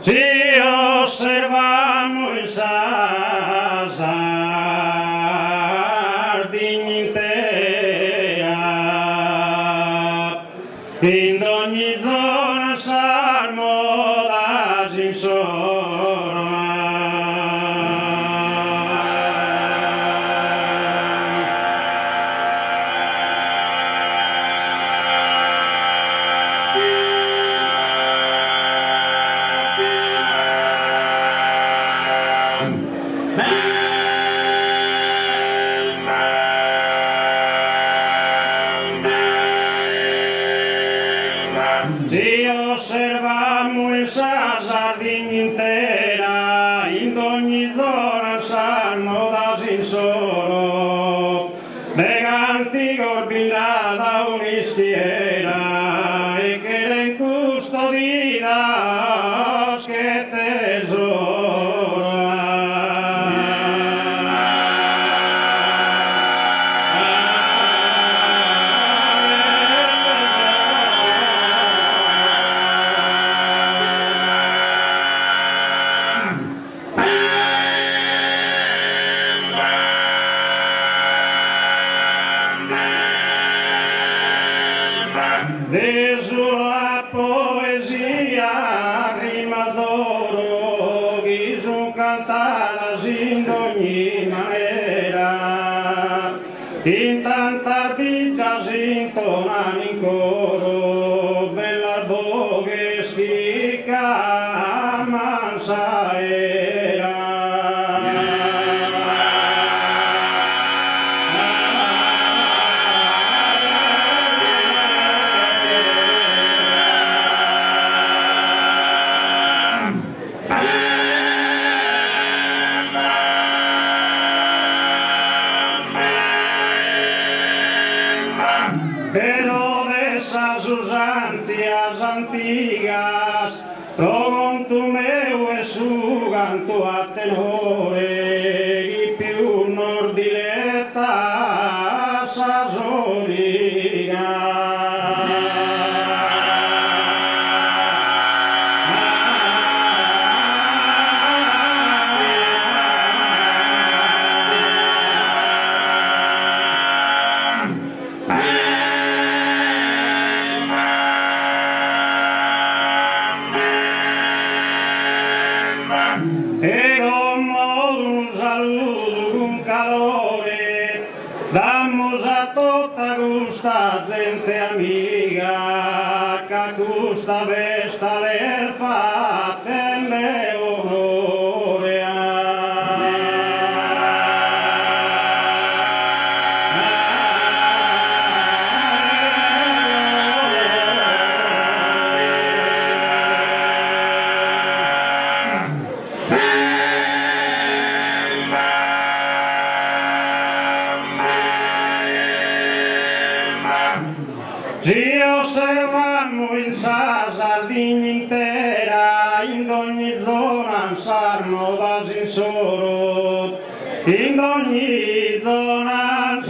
Si osservamo il Sardegna intera, in ogni zona salmo da Si osservamo il Sardegna intera, in ogni zona salmo da solo, veganti corbina da un'istiera, e che era in custodita che tesoro. De sulla poesia rima d'oro che son cantata in ogni maniera, in tanta vita si intonano in coro, bella voce schicca mansa era. Pero de esas usancias antigas, con tu meu e su canto a tenore, i più nordiletta sasoriga. E con un saluto con calore damos a tutta questa gente amiga che questa vesta le fa tenne onore. Si osservamo il Sardegna intera, in ogni zona sarmo da solo, in ogni zona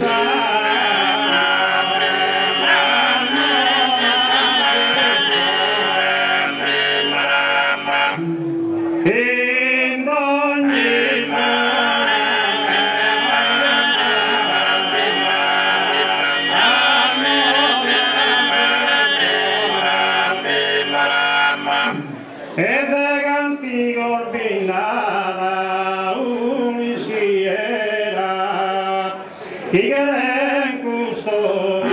e da canti corbinata un'ischiera che era in custodia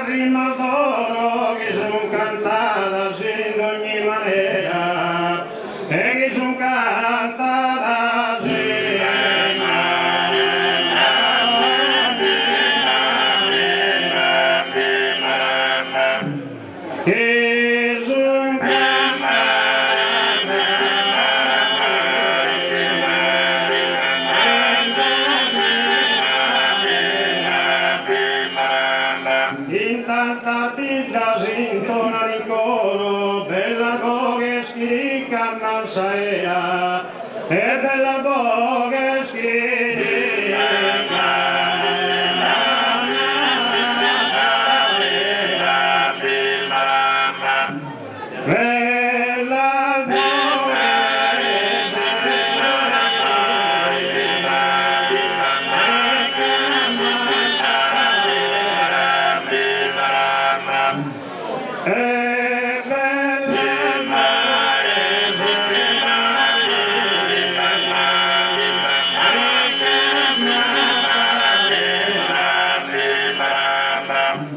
rima in tanta vita si intona in coro, bella voce schirica non saera, e bella voce schirica.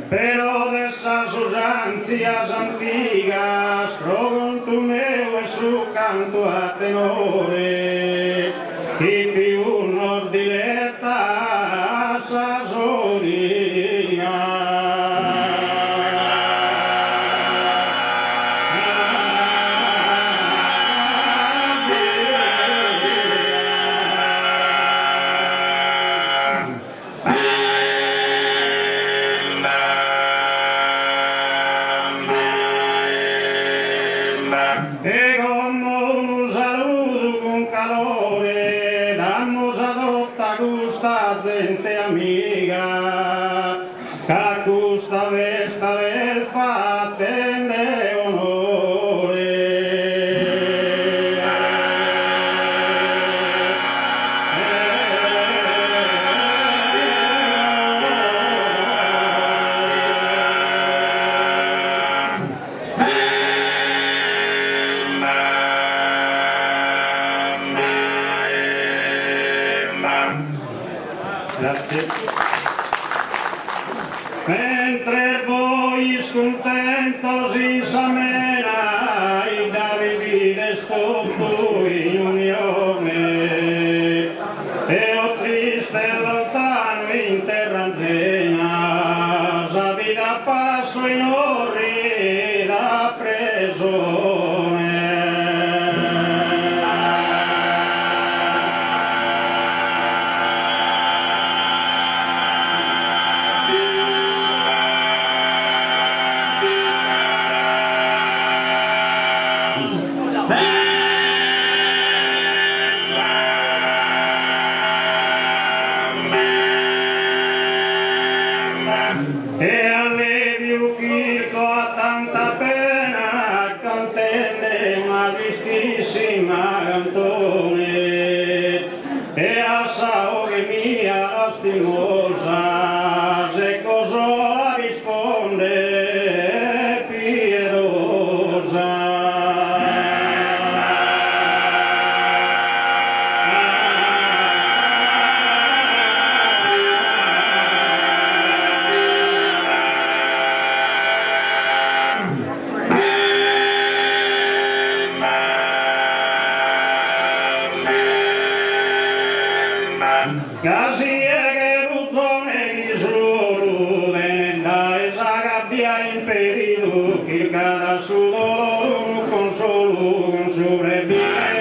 Pero de esas usanzas antigas, progontuneo e su canto a tenore, chi più non diletta sa e come un saluto con calore danno sadotta questa gente amica che questa vesta del fattene onore. Grazie. Mentre voi scontentos in Samena i davi vide stoppo in unione e o triste e lontano in terra anzena sa vita passo in orrida presone. E allevio chirco a tanta pena contenne una tristissima cantone e a saore mia lastimosa se cosa risponde piedosa. Casi che buttone di solo da esa gabbia impedito che cada su dolore un consolo con sopravvivere.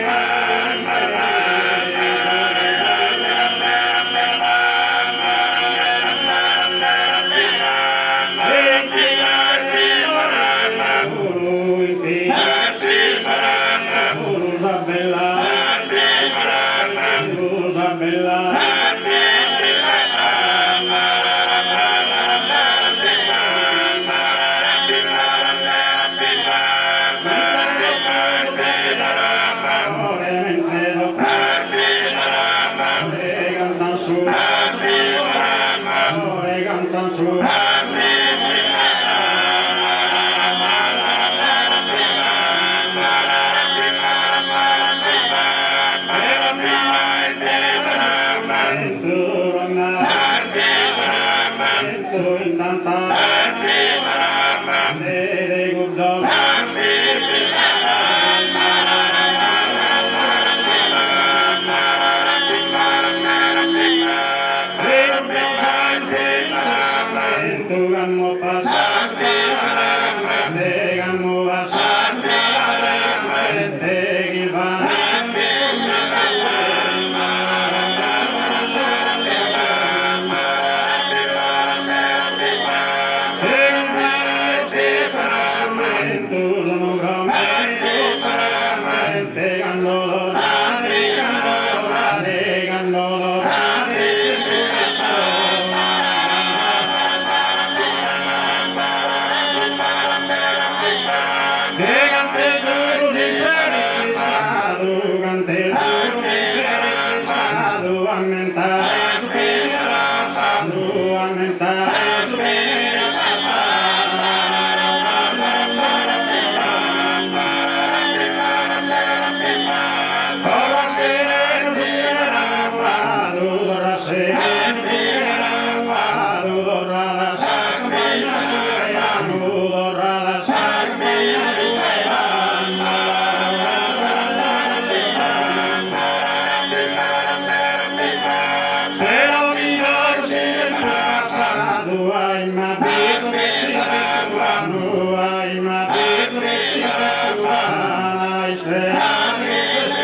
ai ma beto vestire cubano, ai ma beto vestire cubano, ai strani se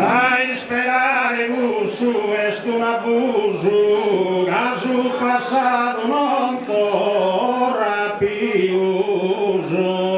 ai sperare gusto est un abuso, caso passato non torna più uso.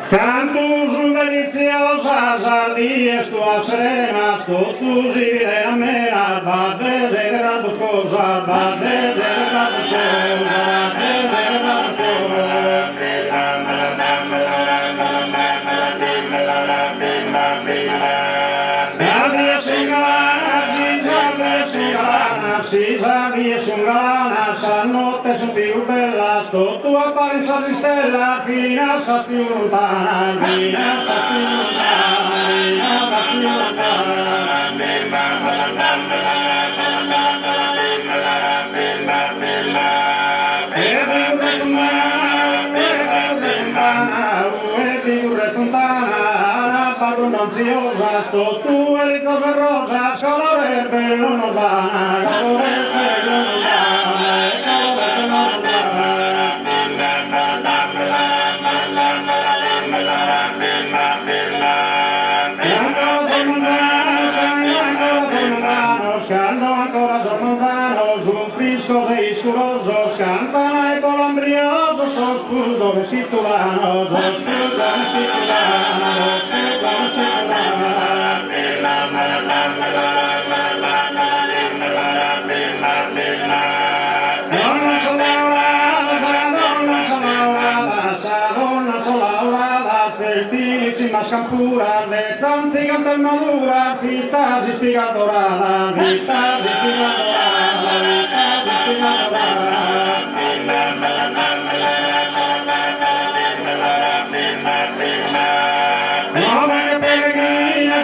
Cantus deliciosas ardíes tuas serenas, totus y vida amena, padres de ratos cosas, padres de ratos cosas, padres de ratos Sisardies un galanas, a notte son più bella, sto tu apparenza di stella, finanza più lontana, finanza più lontana, finanza più lontana. Padrona ansiosa, sto tu e le cose rosa, colore bello non va, colore bello non va, colore bello non ancora sono lontano, su un frisco sei scuroso, scantano i polambrioso, so scudo vesitulano, so scudo vesitulano, so scudo vesitulano. Donna sono laurata, fertilissima scampura, le zanzi canta madura, vita si spiega dorata, vita si spiega dorata, vita si spiega dorata. Muove che pellegrina,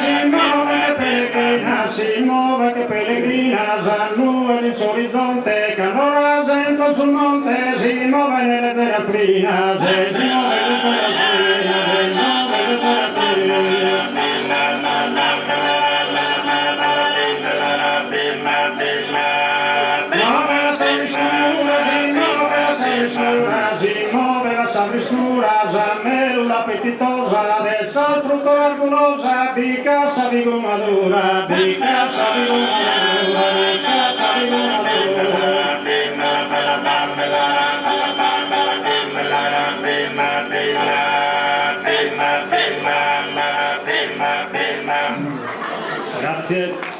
si muove che pellegrina, s'annua all'orizzonte, che non rasenta sul monte, si muove nelle terraprina, si muove nelle terraprina, si muove nelle terraprina. Muove la salviscura, si muove la salviscura, s'ammerula appetitosa, del sal frutto arculosa, bica sabigo madura, bica sabigo madura, bica sabigo madura. Grazie.